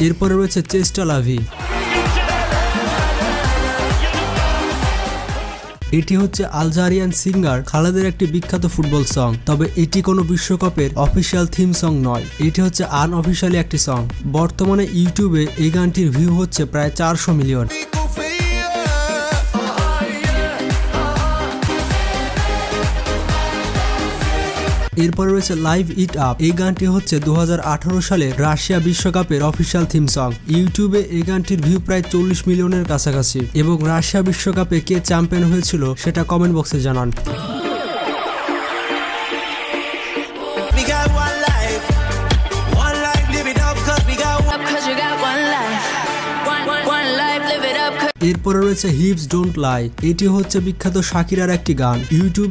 এরপরে রয়েছে চেস্টা লাভি। এটি হচ্ছে আলজেরিয়ান সিঙ্গার খালেদের একটি বিখ্যাত ফুটবল সং, তবে এটি কোনো বিশ্বকাপের অফিসিয়াল থিম সং নয়, এটি হচ্ছে আনঅফিসিয়ালি একটি সং। বর্তমানে ইউটিউবে এই গানটির ভিউ হচ্ছে প্রায় 400 মিলিয়ন। এরপরে রয়েছে লাইভ ইট আপ। এই গানটি হচ্ছে 2018 সালে রাশিয়া বিশ্বকাপের অফিসিয়াল থিম সং। ইউটিউবে এই গানটির ভিউ প্রায় 40 মিলিয়নের কাছাকাছি। এবং রাশিয়া বিশ্বকাপে কে চ্যাম্পিয়ন হয়েছিল সেটা কমেন্ট বক্সে জানান। এরপরে রয়েছে হিপস ডোন্ট লাই। এটি হচ্ছে বিখ্যাত শাকিরার একটি গান। ইউটিউবে